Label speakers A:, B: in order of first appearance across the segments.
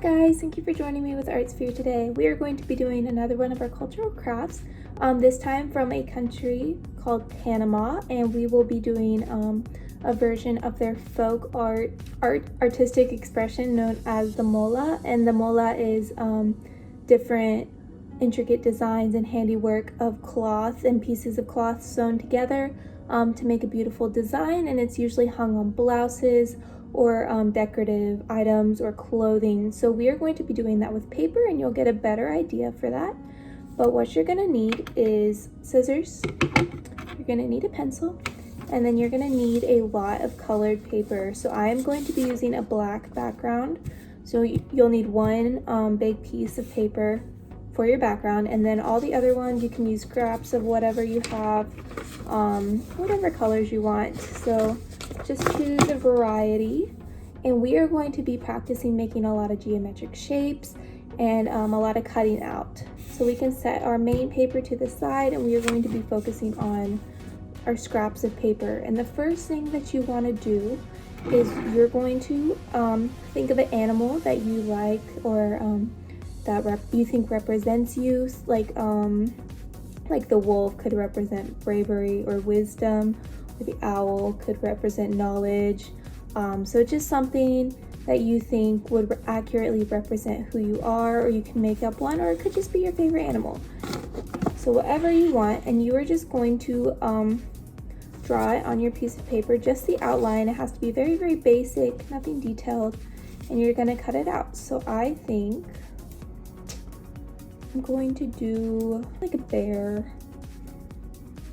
A: guys, thank you for joining me with Artsphere today. We are going to be doing another one of our cultural crafts, this time from a country called Panama, and we will be doing a version of their folk artistic expression known as the Mola. And the Mola is different intricate designs and handiwork of cloth and pieces of cloth sewn together to make a beautiful design, and it's usually hung on blouses or decorative items or clothing. So we are going to be doing that with paper, and you'll get a better idea for that. But what you're gonna need is scissors, you're gonna need a pencil, and then you're gonna need a lot of colored paper. So I'm going to be using a black background, so you'll need one big piece of paper for your background, and then all the other ones you can use scraps of whatever you have, whatever colors you want. So just choose a variety, and we are going to be practicing making a lot of geometric shapes and a lot of cutting out. So we can set our main paper to the side, and we are going to be focusing on our scraps of paper. And the first thing that you want to do is you're going to think of an animal that you like, or that you think represents you, like the wolf could represent bravery or wisdom, or the owl could represent knowledge. So just something that you think would accurately represent who you are, or you can make up one, or it could just be your favorite animal. So whatever you want, and you are just going to draw it on your piece of paper, just the outline. It has to be very, very basic, nothing detailed, and you're gonna cut it out. So I think I'm going to do like a bear,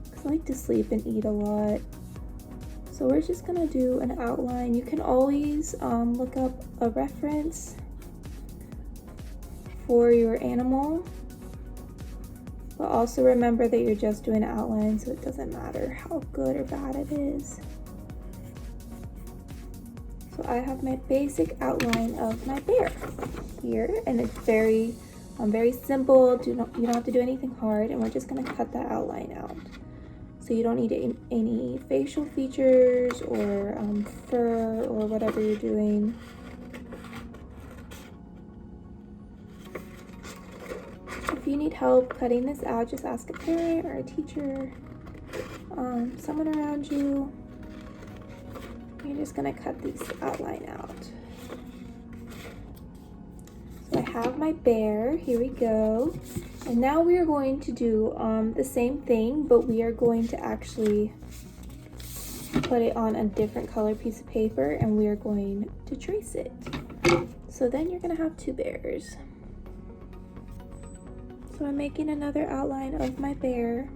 A: because I like to sleep and eat a lot. So we're just gonna do an outline. You can always look up a reference for your animal, but also remember that you're just doing an outline, so it doesn't matter how good or bad it is. So I have my basic outline of my bear here, and it's very simple. You don't have to do anything hard, and we're just gonna cut that outline out. So you don't need any facial features or fur or whatever you're doing. If you need help cutting this out, just ask a parent or a teacher, someone around you. You're just gonna cut this outline out. So I have my bear, here we go. And now we are going to do the same thing, but we are going to actually put it on a different color piece of paper, and we are going to trace it. So then you're gonna have two bears. So I'm making another outline of my bear.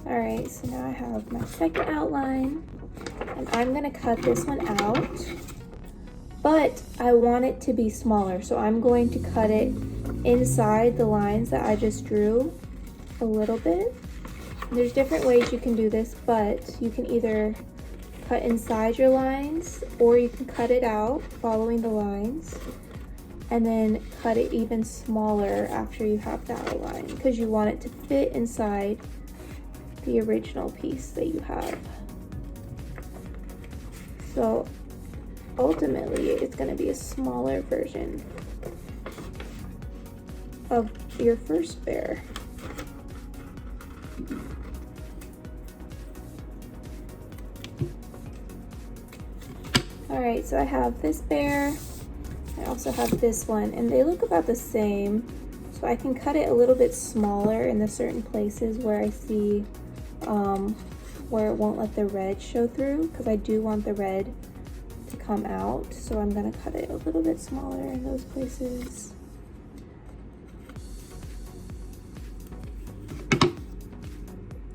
A: All right, so now I have my second outline, and I'm gonna cut this one out. But I want it to be smaller, so I'm going to cut it inside the lines that I just drew a little bit. There's different ways you can do this, but you can either cut inside your lines, or you can cut it out following the lines, and then cut it even smaller after you have that outline, because you want it to fit inside the original piece that you have. So ultimately, it's going to be a smaller version of your first bear. Alright, so I have this bear. I also have this one, and they look about the same. So I can cut it a little bit smaller in the certain places where I see where it won't let the red show through, because I do want the red to come out, so I'm gonna cut it a little bit smaller in those places.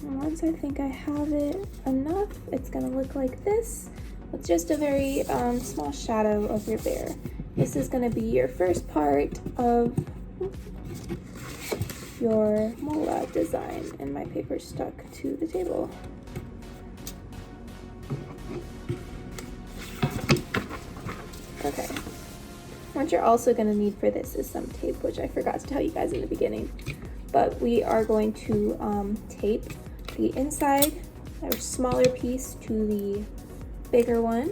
A: And once I think I have it enough, it's gonna look like this, with just a very small shadow of your bear. This is gonna be your first part of your Mola design, and my paper stuck to the table. Okay, what you're also going to need for this is some tape, which I forgot to tell you guys in the beginning. But we are going to tape the inside, our smaller piece, to the bigger one.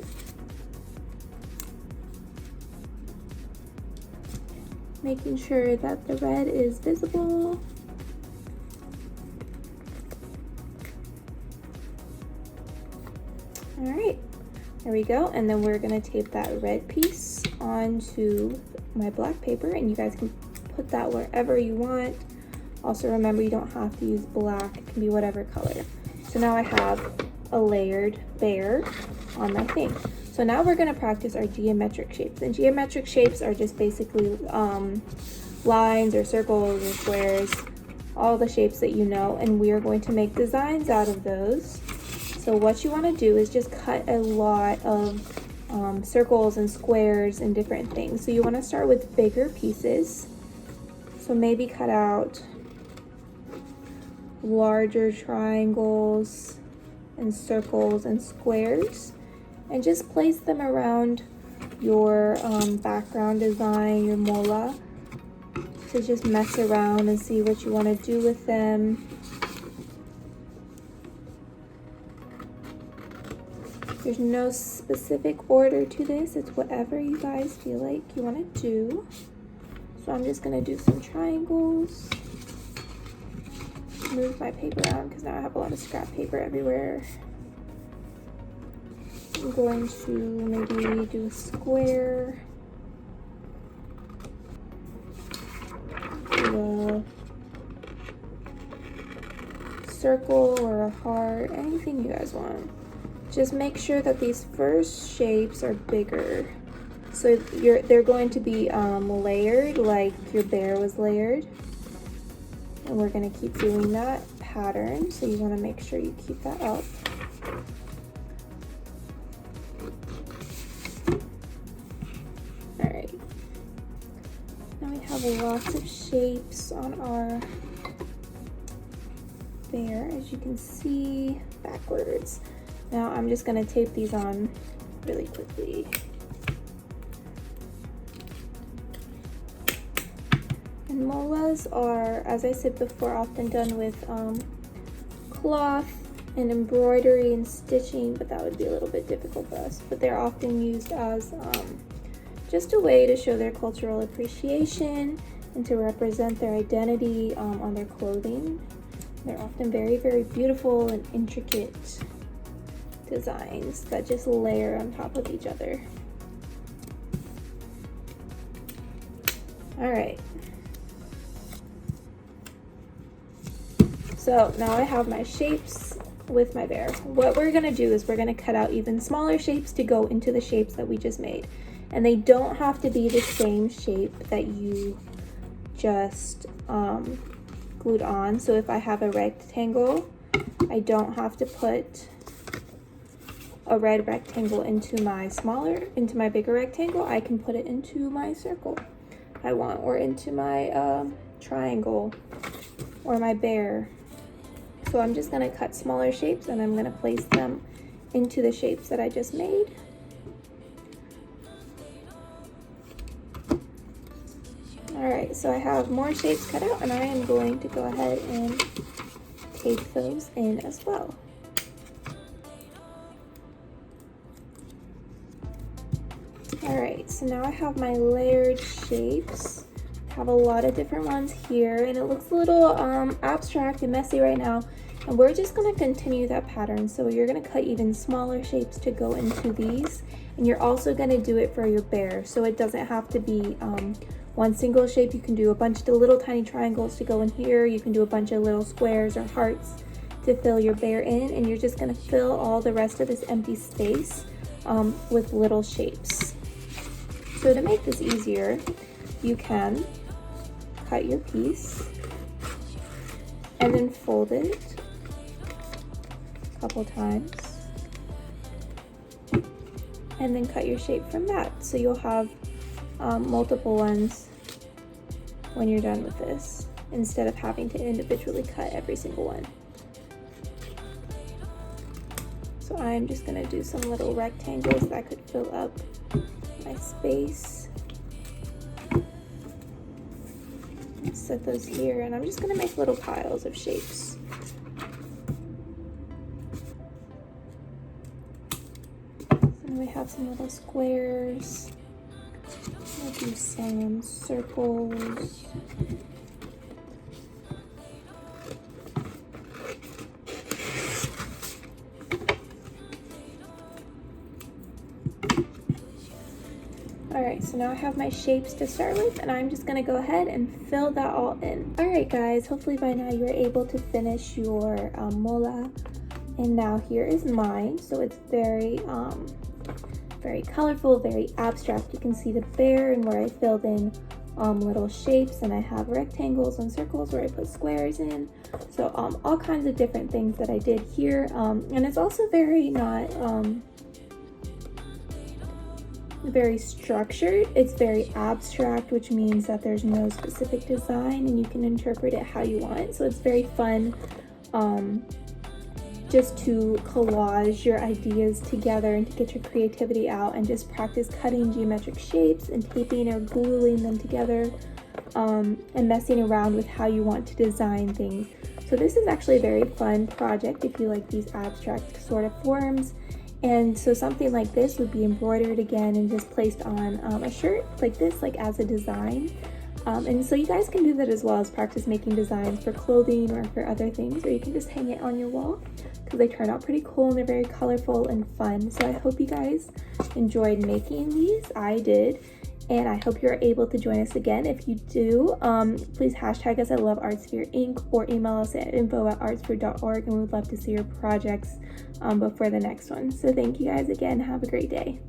A: making sure that the red is visible. All right, there we go. And then we're gonna tape that red piece onto my black paper, and you guys can put that wherever you want. Also remember, you don't have to use black, it can be whatever color. So now I have a layered bear on my thing. So now we're gonna practice our geometric shapes. And geometric shapes are just basically lines or circles or squares, all the shapes that you know, and we are going to make designs out of those. So what you wanna do is just cut a lot of circles and squares and different things. So you wanna start with bigger pieces. So maybe cut out larger triangles and circles and squares, and just place them around your background design, your mola, to just mess around and see what you want to do with them. There's no specific order to this, it's whatever you guys feel like you want to do. So I'm just going to do some triangles. Move my paper around because now I have a lot of scrap paper everywhere. I'm going to maybe do a square, do a circle or a heart, anything you guys want. Just make sure that these first shapes are bigger. So they're going to be layered, like your bear was layered. And we're going to keep doing that pattern, so you want to make sure you keep that up. Alright, now we have lots of shapes on our bear, as you can see, backwards. Now I'm just going to tape these on really quickly. And molas are, as I said before, often done with cloth and embroidery and stitching, but that would be a little bit difficult for us. But they're often used as just a way to show their cultural appreciation and to represent their identity on their clothing. They're often very, very beautiful and intricate designs that just layer on top of each other. All right. So now I have my shapes with my bear. What we're gonna do is we're gonna cut out even smaller shapes to go into the shapes that we just made. And they don't have to be the same shape that you just glued on. So if I have a rectangle, I don't have to put a red rectangle into my bigger rectangle. I can put it into my circle if I want, or into my triangle or my bear. So I'm just gonna cut smaller shapes and I'm gonna place them into the shapes that I just made. All right, so I have more shapes cut out and I am going to go ahead and tape those in as well. All right, so now I have my layered shapes. I have a lot of different ones here and it looks a little abstract and messy right now. And we're just gonna continue that pattern. So you're gonna cut even smaller shapes to go into these. And you're also gonna do it for your bear. So it doesn't have to be one single shape. You can do a bunch of little tiny triangles to go in here. You can do a bunch of little squares or hearts to fill your bear in. And you're just gonna fill all the rest of this empty space with little shapes. So to make this easier, you can cut your piece and then fold it a couple times and then cut your shape from that. So you'll have multiple ones when you're done with this, instead of having to individually cut every single one. So I'm just gonna do some little rectangles that could fill up my space. Set those here, and I'm just gonna make little piles of shapes. So we have some little squares, do some circles. Alright, so now I have my shapes to start with, and I'm just going to go ahead and fill that all in. Alright guys, hopefully by now you're able to finish your Mola. And now here is mine. So it's very colorful, very abstract. You can see the bear and where I filled in little shapes, and I have rectangles and circles where I put squares in. So all kinds of different things that I did here. And it's also very not very structured. It's very abstract, which means that there's no specific design and you can interpret it how you want. So it's very fun just to collage your ideas together and to get your creativity out and just practice cutting geometric shapes and taping or gluing them together and messing around with how you want to design things. So this is actually a very fun project if you like these abstract sort of forms. And so something like this would be embroidered again and just placed on a shirt like this, like as a design. And so you guys can do that as well as practice making designs for clothing or for other things, or you can just hang it on your wall because they turn out pretty cool and they're very colorful and fun. So I hope you guys enjoyed making these. I did. And I hope you're able to join us again. If you do, please hashtag us at Love Artsphere Inc. or email us at info@artsphere.org, and we would love to see your projects before the next one. So thank you guys again. Have a great day.